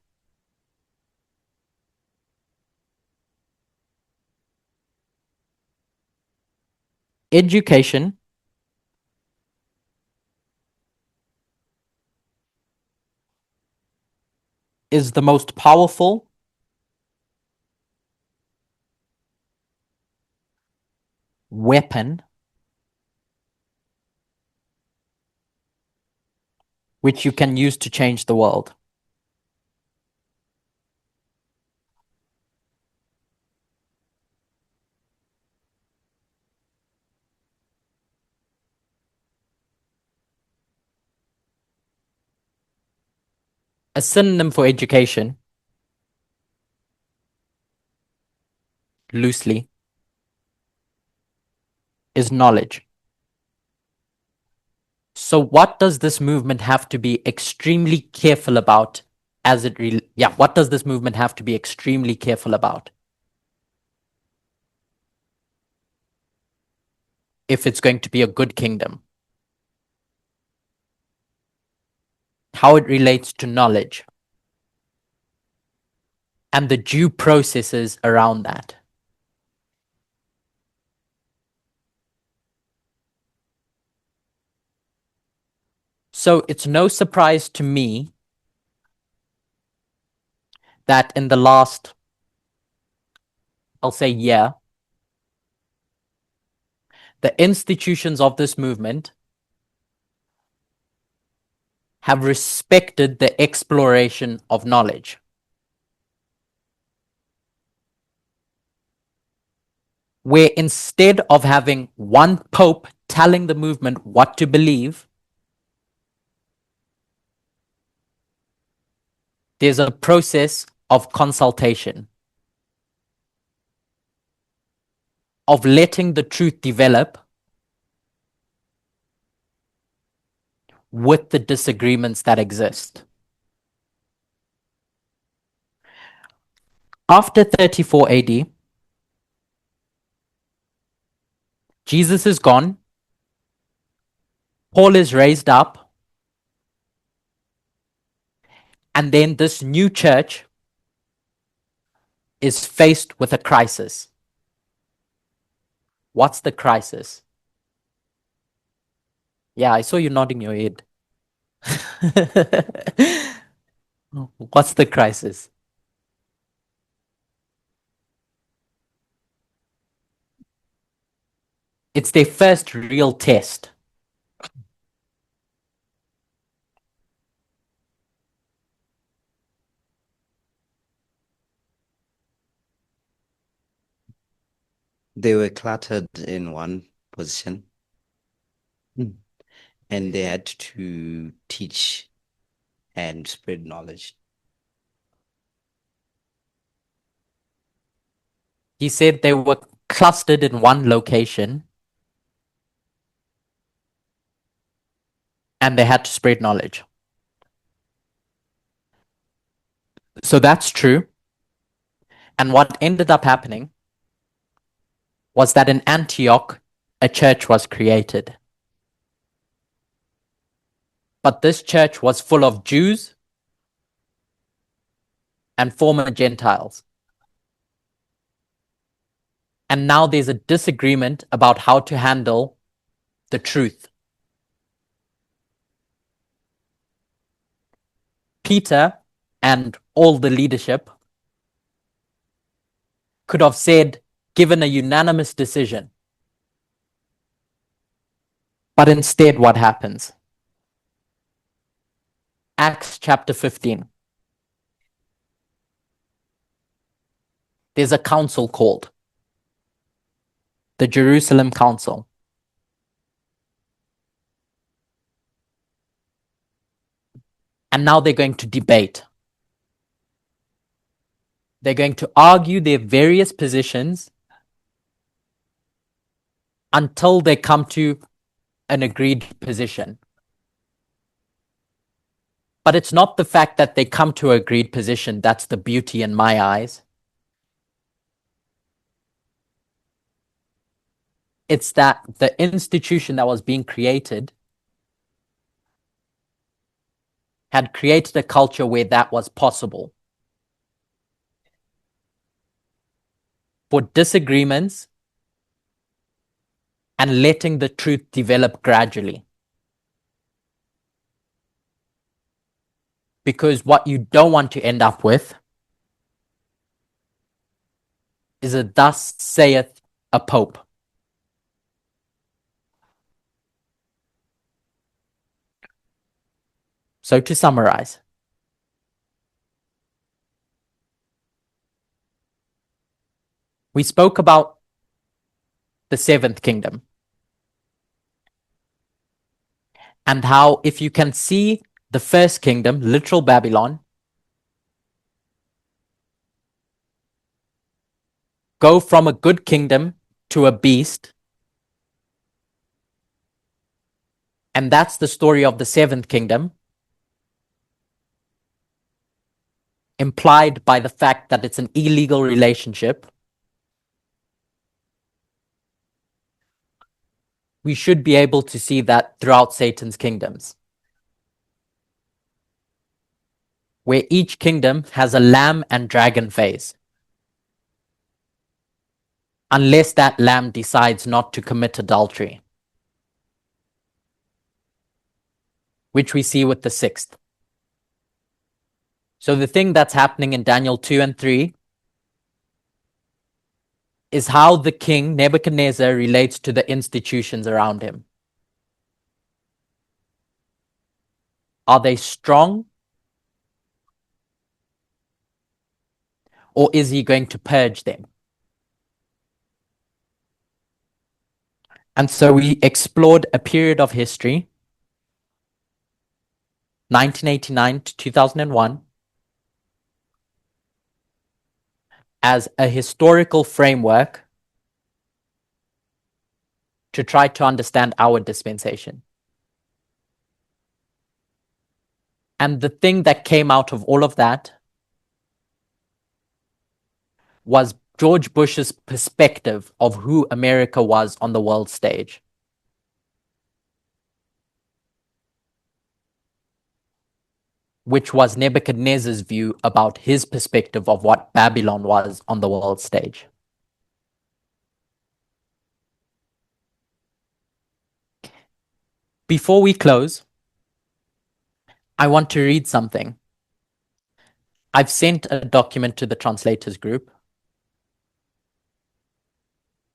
Education is the most powerful weapon which you can use to change the world. A synonym for education, loosely, is knowledge. So what does this movement have to be extremely careful about what does this movement have to be extremely careful about? If it's going to be a good kingdom. How it relates to knowledge. And the due processes around that. So it's no surprise to me that in the last, I'll say year, the institutions of this movement have respected the exploration of knowledge. Where instead of having one pope telling the movement what to believe, there's a process of consultation, of letting the truth develop with the disagreements that exist. After 34 AD, Jesus is gone, Paul is raised up, and then this new church is faced with a crisis. What's the crisis? Yeah, I saw you nodding your head. What's the crisis? It's their first real test. They were cluttered in one position. And they had to teach and spread knowledge. He said they were clustered in one location and they had to spread knowledge. So that's true. And what ended up happening was that in Antioch, a church was created. But this church was full of Jews and former Gentiles. And now there's a disagreement about how to handle the truth. Peter and all the leadership could have said, given a unanimous decision. But instead, what happens? Acts chapter 15. There's a council called the Jerusalem Council. And now they're going to debate. They're going to argue their various positions until they come to an agreed position. But it's not the fact that they come to an agreed position that's the beauty in my eyes. It's that the institution that was being created had created a culture where that was possible. For disagreements and letting the truth develop gradually. Because what you don't want to end up with is a thus saith a pope. So to summarize, we spoke about the seventh kingdom and how if you can see the first kingdom, literal Babylon, go from a good kingdom to a beast, and that's the story of the seventh kingdom, implied by the fact that it's an illegal relationship, we should be able to see that throughout Satan's kingdoms, where each kingdom has a lamb and dragon phase. Unless that lamb decides not to commit adultery, which we see with the sixth. So the thing that's happening in Daniel 2 and 3 is how the king, Nebuchadnezzar, relates to the institutions around him. Are they strong? Or is he going to purge them? And so we explored a period of history, 1989 to 2001, as a historical framework to try to understand our dispensation. And the thing that came out of all of that was George Bush's perspective of who America was on the world stage. Which was Nebuchadnezzar's view about his perspective of what Babylon was on the world stage. Before we close, I want to read something. I've sent a document to the translators group,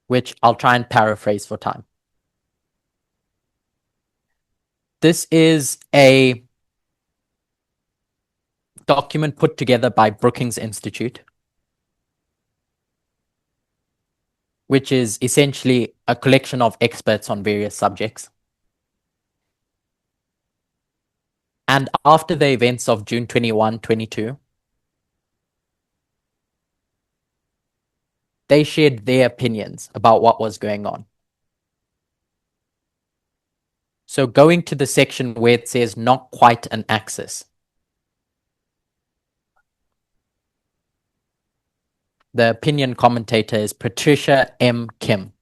which I'll try and paraphrase for time. This is a document put together by Brookings Institute, which is essentially a collection of experts on various subjects. And after the events of June 21, 22, they shared their opinions about what was going on. So going to the section where it says not quite an axis. The opinion commentator is Patricia M. Kim.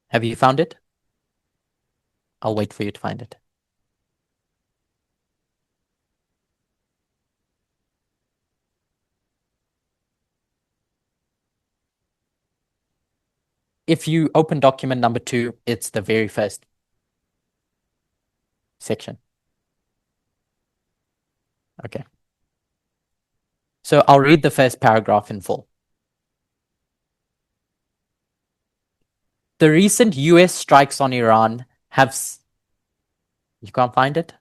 Have you found it? I'll wait for you to find it. If you open document number 2, it's the very first section. Okay. So I'll read the first paragraph in full. The recent US strikes on Iran have... You can't find it?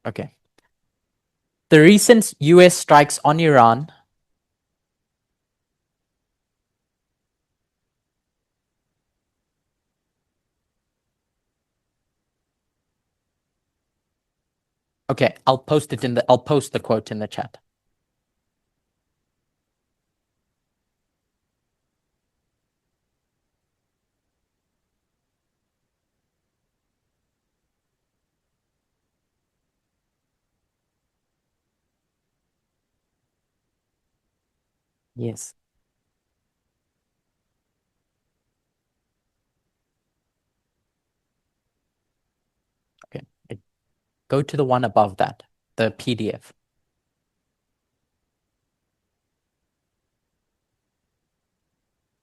Okay. The recent US strikes on Iran Okay, I'll post the quote in the chat. Yes. Okay. Go to the one above that, the PDF.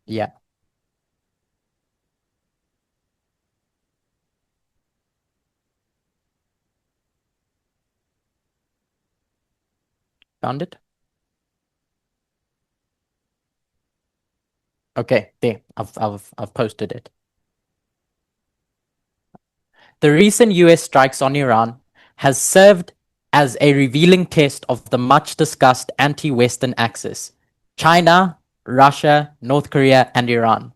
Yeah. Found it? Okay, there. I've posted it. The recent US strikes on Iran has served as a revealing test of the much discussed anti-Western axis: China, Russia, North Korea, and Iran.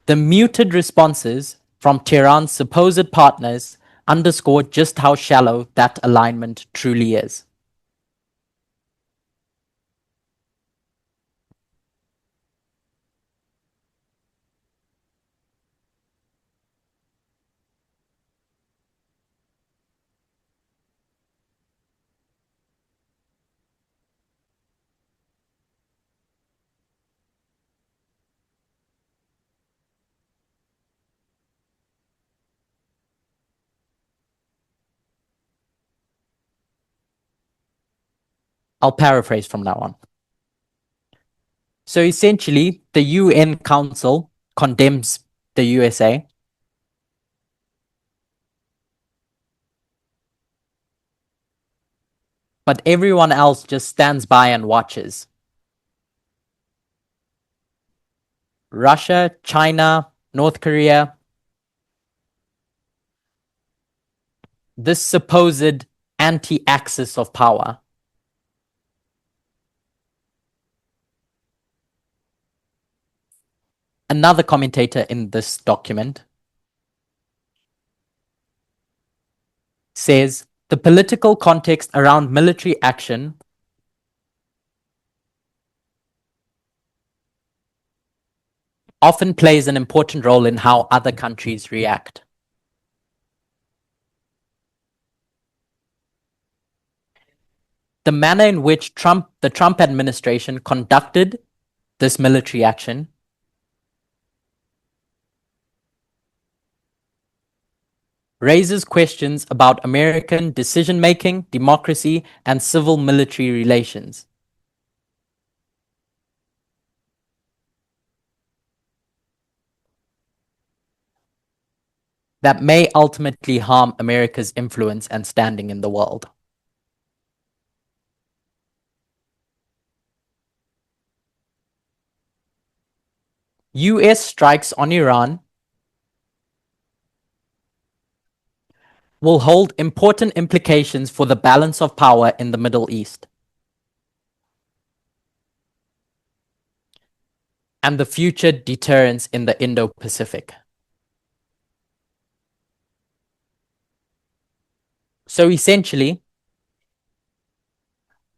The muted responses from Tehran's supposed partners underscore just how shallow that alignment truly is. I'll paraphrase from now on. So essentially, the UN Council condemns the USA. But everyone else just stands by and watches. Russia, China, North Korea, this supposed anti-axis of power. Another commentator in this document says the political context around military action often plays an important role in how other countries react. The manner in which the Trump administration conducted this military action raises questions about American decision-making, democracy, and civil-military relations. That may ultimately harm America's influence and standing in the world. US strikes on Iran will hold important implications for the balance of power in the Middle East and the future deterrence in the Indo-Pacific. So essentially,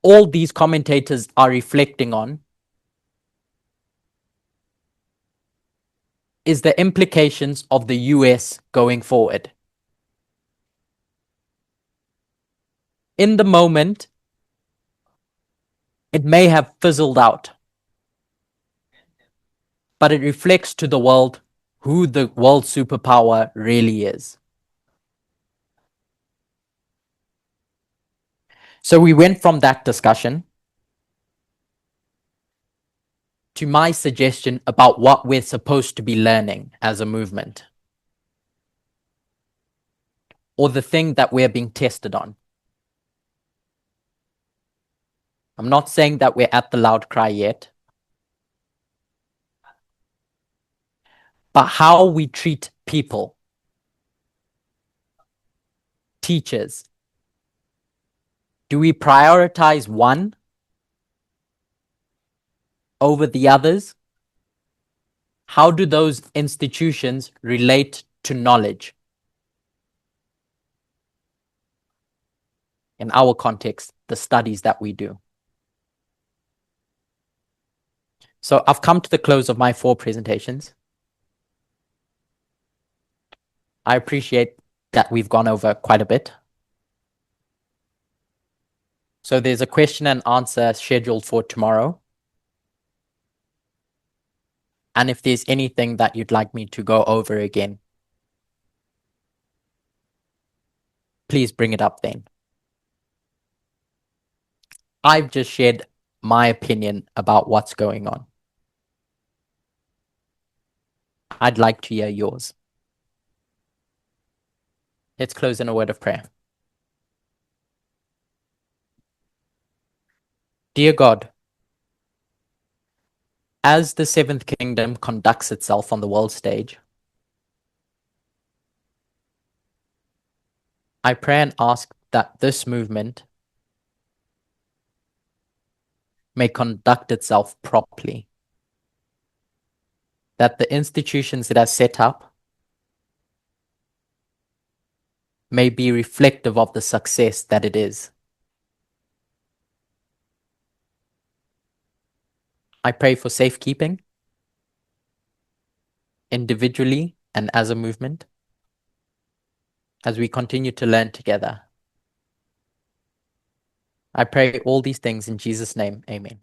all these commentators are reflecting on is the implications of the US going forward. In the moment, it may have fizzled out, but it reflects to the world who the world superpower really is. So we went from that discussion to my suggestion about what we're supposed to be learning as a movement, or the thing that we're being tested on. I'm not saying that we're at the loud cry yet, but how we treat people, teachers. Do we prioritize one over the others? How do those institutions relate to knowledge? In our context, the studies that we do. So I've come to the close of my 4 presentations. I appreciate that we've gone over quite a bit. So there's a question and answer scheduled for tomorrow. And if there's anything that you'd like me to go over again, please bring it up then. I've just shared my opinion about what's going on. I'd like to hear yours. Let's close in a word of prayer. Dear God, as the seventh kingdom conducts itself on the world stage, I pray and ask that this movement may conduct itself properly, that the institutions it has set up may be reflective of the success that it is. I pray for safekeeping, individually and as a movement, as we continue to learn together. I pray all these things in Jesus' name. Amen.